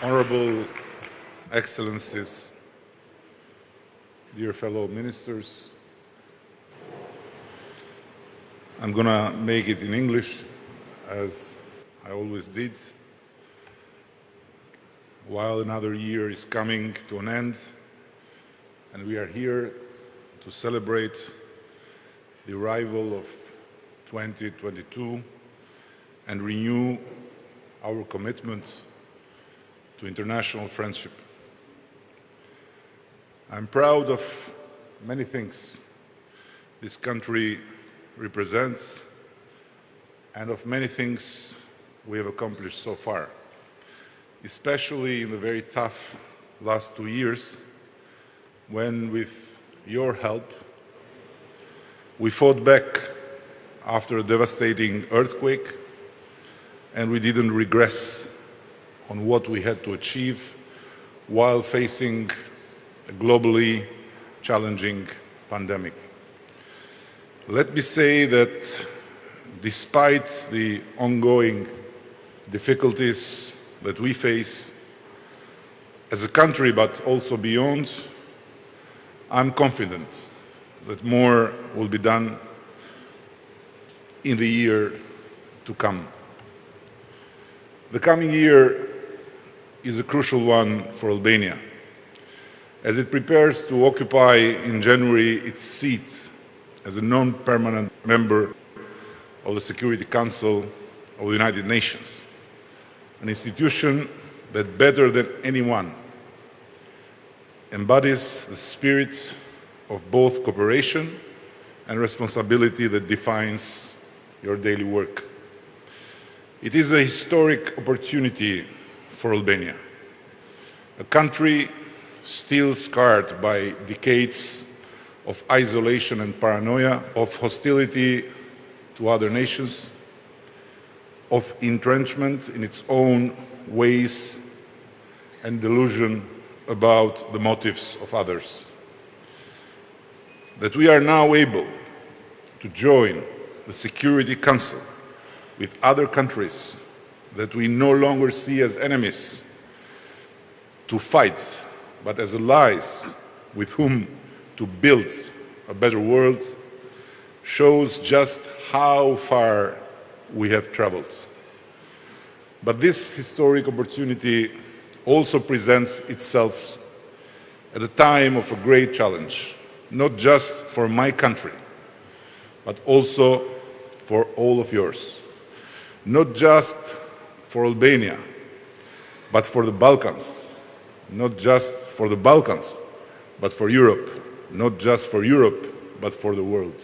Honorable Excellencies, dear fellow ministers, I'm going to make it in English, as I always did. While another year is coming to an end, and we are here to celebrate the arrival of 2022 and renew our commitment to international friendship. I'm proud of many things this country represents and of many things we have accomplished so far, especially in the very tough last 2 years when, with your help, we fought back after a devastating earthquake and we didn't regress on what we had to achieve while facing a globally challenging pandemic. Let me say that despite the ongoing difficulties that we face as a country, but also beyond, I'm confident that more will be done in the year to come. The coming year is a crucial one for Albania, as it prepares to occupy in January its seat as a non-permanent member of the Security Council of the United Nations, an institution that better than anyone embodies the spirit of both cooperation and responsibility that defines your daily work. It is a historic opportunity for Albania, a country still scarred by decades of isolation and paranoia, of hostility to other nations, of entrenchment in its own ways and delusion about the motives of others. That we are now able to join the Security Council with other countries that we no longer see as enemies to fight, but as allies with whom to build a better world, shows just how far we have traveled. But this historic opportunity also presents itself at a time of a great challenge, not just for my country, but also for all of yours. Not just for Albania, but for the Balkans. Not just for the Balkans, but for Europe. Not just for Europe, but for the world.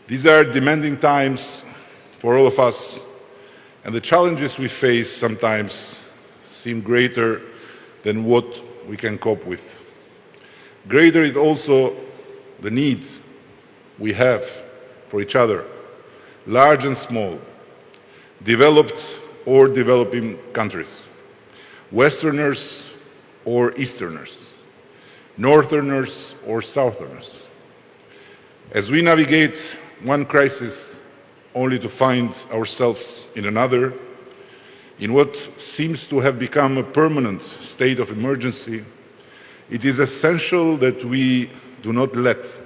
These are demanding times for all of us, and the challenges we face sometimes seem greater than what we can cope with. Greater is also the needs we have for each other, large and small, developed or developing countries, Westerners or Easterners, Northerners or Southerners. As we navigate one crisis only to find ourselves in another, in what seems to have become a permanent state of emergency, it is essential that we do not let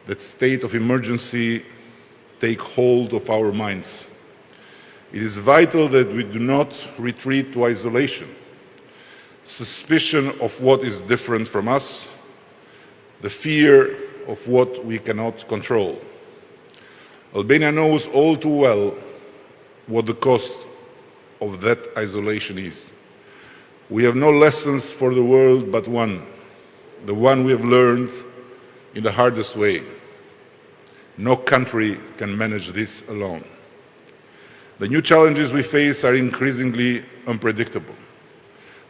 that state of emergency take hold of our minds. It is vital that we do not retreat to isolation, suspicion of what is different from us, the fear of what we cannot control. Albania knows all too well what the cost of that isolation is. We have no lessons for the world but one, the one we have learned in the hardest way. No country can manage this alone. The new challenges we face are increasingly unpredictable.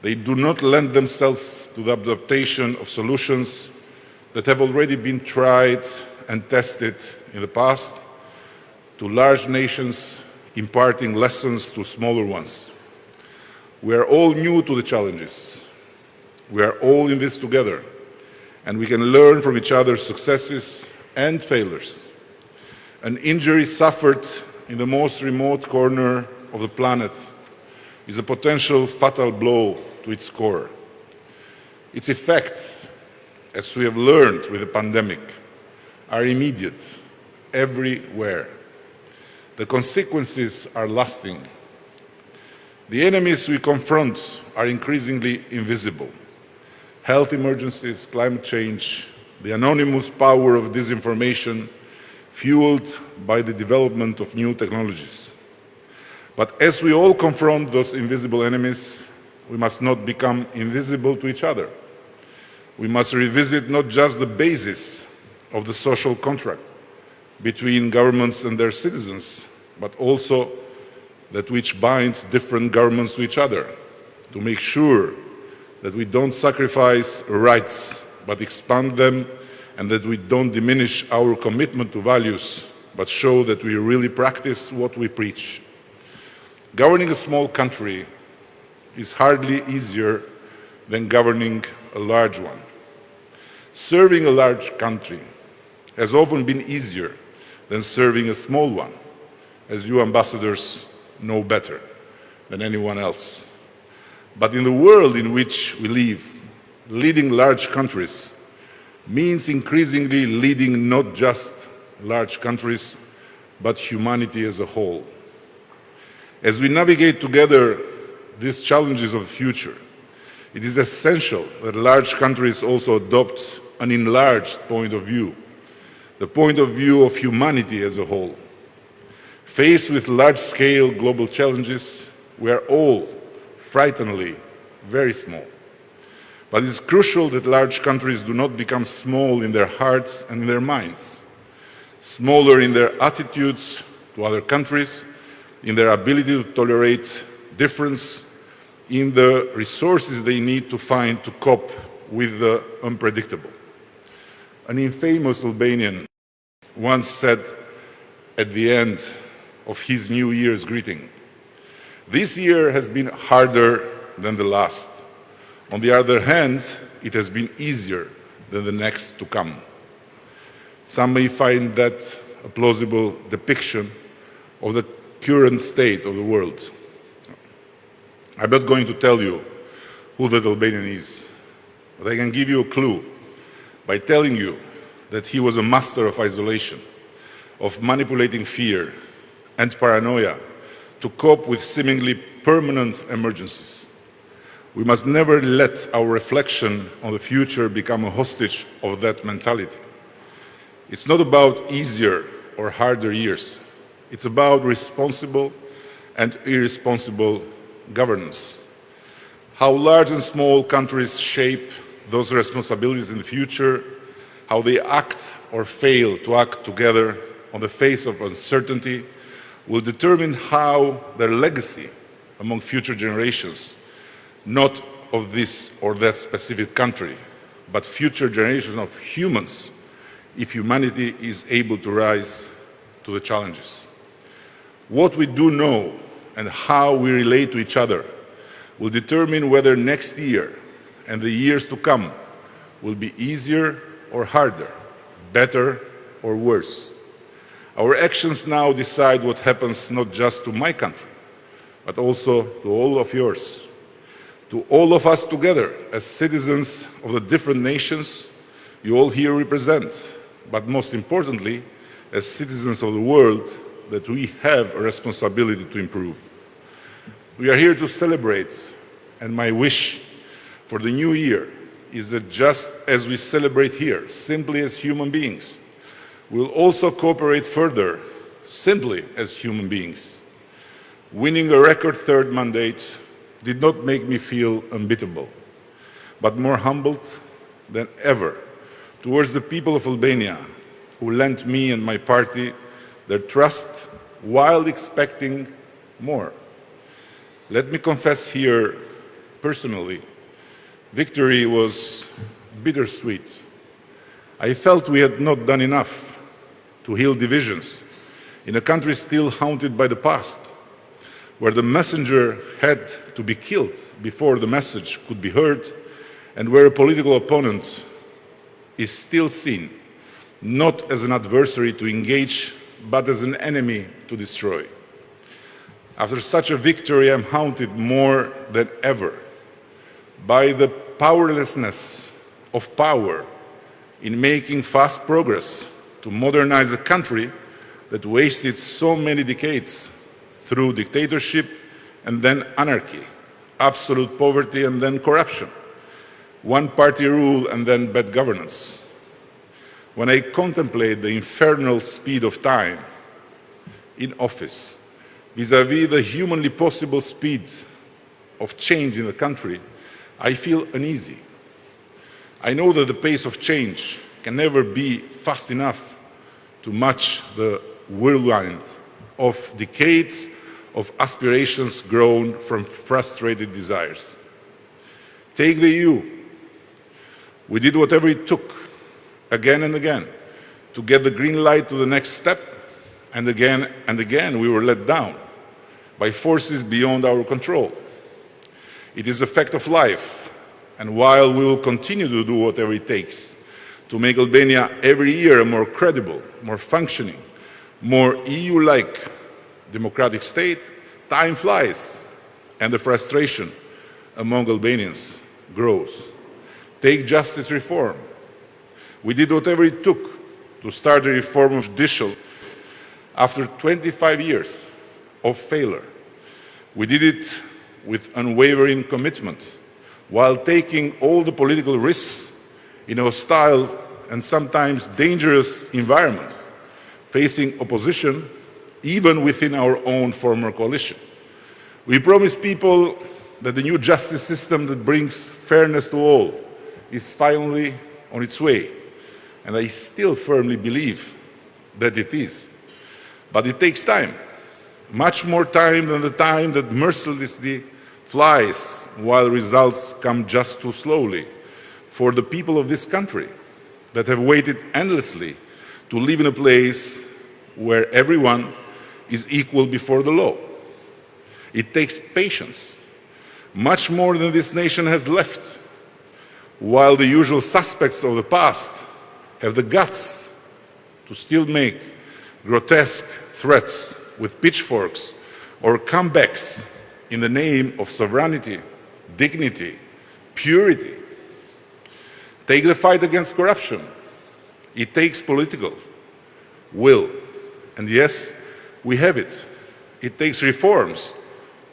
They do not lend themselves to the adaptation of solutions that have already been tried and tested in the past, to large nations imparting lessons to smaller ones. We are all new to the challenges. We are all in this together, and we can learn from each other's successes and failures. An injury suffered in the most remote corner of the planet is a potential fatal blow to its core. Its effects, as we have learned with the pandemic, are immediate, everywhere. The consequences are lasting. The enemies we confront are increasingly invisible. Health emergencies, climate change, the anonymous power of disinformation, fueled by the development of new technologies. But as we all confront those invisible enemies, we must not become invisible to each other. We must revisit not just the basis of the social contract between governments and their citizens, but also that which binds different governments to each other, to make sure that we don't sacrifice rights, but expand them, and that we don't diminish our commitment to values, but show that we really practice what we preach. Governing a small country is hardly easier than governing a large one. Serving a large country has often been easier than serving a small one, as you ambassadors know better than anyone else. But in the world in which we live, leading large countries means increasingly leading not just large countries, but humanity as a whole. As we navigate together these challenges of the future, it is essential that large countries also adopt an enlarged point of view, the point of view of humanity as a whole. Faced with large-scale global challenges, we are all frighteningly very small. But it is crucial that large countries do not become small in their hearts and in their minds, smaller in their attitudes to other countries, in their ability to tolerate difference, in the resources they need to find to cope with the unpredictable. An infamous Albanian once said at the end of his New Year's greeting, "This year has been harder than the last. On the other hand, it has been easier than the next to come." Some may find that a plausible depiction of the current state of the world. I'm not going to tell you who that Albanian is, but I can give you a clue by telling you that he was a master of isolation, of manipulating fear and paranoia to cope with seemingly permanent emergencies. We must never let our reflection on the future become a hostage of that mentality. It's not about easier or harder years. It's about responsible and irresponsible governance. How large and small countries shape those responsibilities in the future, how they act or fail to act together on the face of uncertainty, will determine how their legacy among future generations, not of this or that specific country, but future generations of humans, if humanity is able to rise to the challenges. What we do know and how we relate to each other will determine whether next year and the years to come will be easier or harder, better or worse. Our actions now decide what happens not just to my country, but also to all of yours, to all of us together as citizens of the different nations you all here represent, but most importantly, as citizens of the world that we have a responsibility to improve. We are here to celebrate, and my wish for the new year is that just as we celebrate here, simply as human beings, we'll also cooperate further, simply as human beings. Winning a record third mandate did not make me feel unbeatable, but more humbled than ever towards the people of Albania who lent me and my party their trust while expecting more. Let me confess here personally, victory was bittersweet. I felt we had not done enough to heal divisions in a country still haunted by the past, where the messenger had to be killed before the message could be heard, and where a political opponent is still seen not as an adversary to engage, but as an enemy to destroy. After such a victory, I'm haunted more than ever by the powerlessness of power in making fast progress to modernize a country that wasted so many decades through dictatorship and then anarchy, absolute poverty and then corruption, one-party rule and then bad governance. When I contemplate the infernal speed of time in office vis-à-vis the humanly possible speed of change in the country, I feel uneasy. I know that the pace of change can never be fast enough to match the whirlwind of decades of aspirations grown from frustrated desires. Take the EU. We did whatever it took, again and again, to get the green light to the next step, and again we were let down by forces beyond our control. It is a fact of life, and while we will continue to do whatever it takes to make Albania every year a more credible, more functioning, more EU-like democratic state, time flies, and the frustration among Albanians grows. Take justice reform. We did whatever it took to start the reform of judicial after 25 years of failure. We did it with unwavering commitment, while taking all the political risks in a hostile and sometimes dangerous environment, facing opposition even within our own former coalition. We promised people that the new justice system that brings fairness to all is finally on its way, and I still firmly believe that it is. But it takes time, much more time than the time that mercilessly flies while results come just too slowly for the people of this country that have waited endlessly to live in a place where everyone is equal before the law. It takes patience, much more than this nation has left, while the usual suspects of the past have the guts to still make grotesque threats with pitchforks or comebacks in the name of sovereignty, dignity, purity. Take the fight against corruption. It takes political will. And yes, we have it. It takes reforms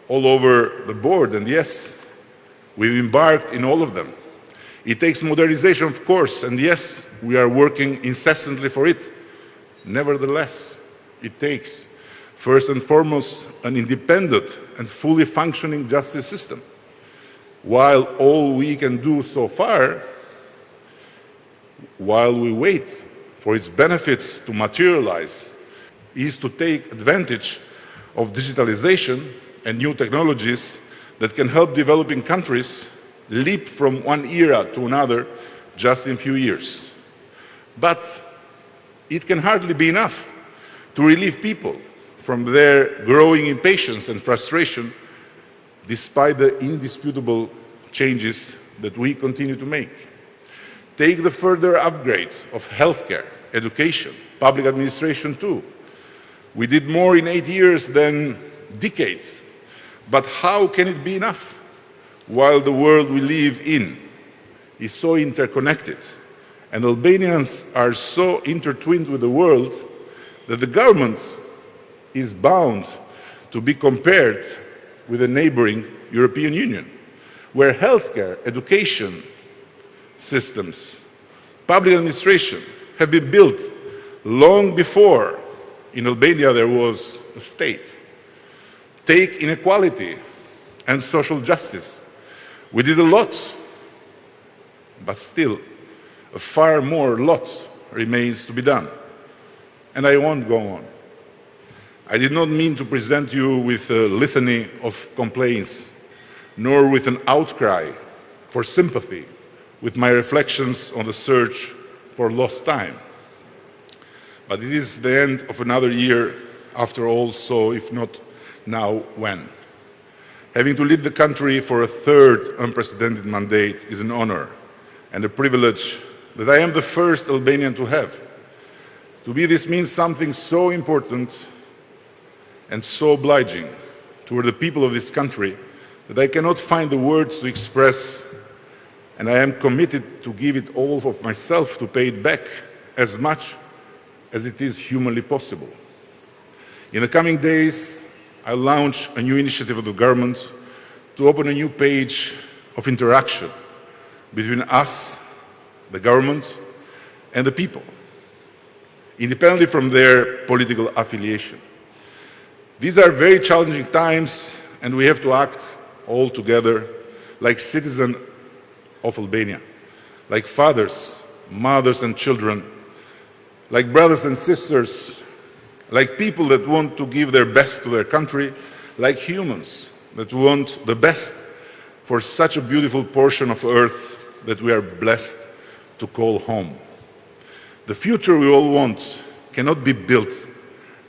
all over the board. And yes, we've embarked in all of them. It takes modernization, of course. And yes, we are working incessantly for it. Nevertheless, it takes, first and foremost, an independent and fully functioning justice system. While all we can do so far, while we wait for its benefits to materialize, is to take advantage of digitalization and new technologies that can help developing countries leap from one era to another just in a few years. But it can hardly be enough to relieve people from their growing impatience and frustration, despite the indisputable changes that we continue to make. Take the further upgrades of healthcare, education, public administration too. We did more in 8 years than decades. But how can it be enough while the world we live in is so interconnected and Albanians are so intertwined with the world that the government is bound to be compared with the neighboring European Union, where healthcare, education systems, public administration have been built long before in Albania there was a state. Take inequality and social justice. We did a lot, but still a far more lot remains to be done. And I won't go on. I did not mean to present you with a litany of complaints, nor with an outcry for sympathy with my reflections on the search for lost time. But it is the end of another year after all, so if not now, when? Having to lead the country for a third unprecedented mandate is an honor and a privilege that I am the first Albanian to have. To me, this means something so important and so obliging toward the people of this country that I cannot find the words to express, and I am committed to give it all of myself to pay it back as much as it is humanly possible. In the coming days, I'll launch a new initiative of the government to open a new page of interaction between us, the government, and the people, independently from their political affiliation. These are very challenging times, and we have to act all together like citizens of Albania, like fathers, mothers, and children, like brothers and sisters, like people that want to give their best to their country, like humans that want the best for such a beautiful portion of earth that we are blessed to call home. The future we all want cannot be built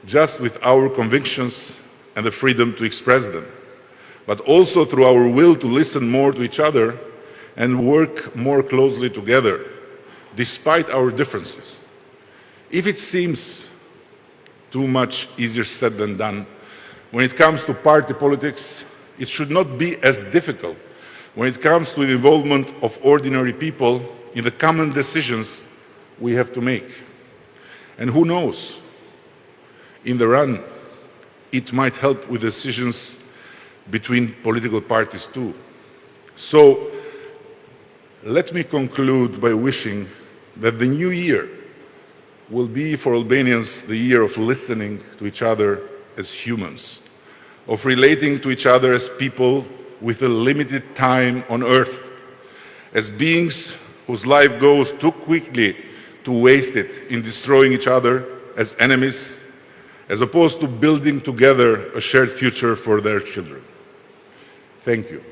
just with our convictions and the freedom to express them, but also through our will to listen more to each other and work more closely together, despite our differences. If it seems too much easier said than done, when it comes to party politics, it should not be as difficult when it comes to the involvement of ordinary people in the common decisions we have to make. And who knows, in the run, it might help with decisions between political parties too. So, let me conclude by wishing that the new year will be for Albanians the year of listening to each other as humans, of relating to each other as people with a limited time on earth, as beings whose life goes too quickly to waste it in destroying each other as enemies, as opposed to building together a shared future for their children. Thank you.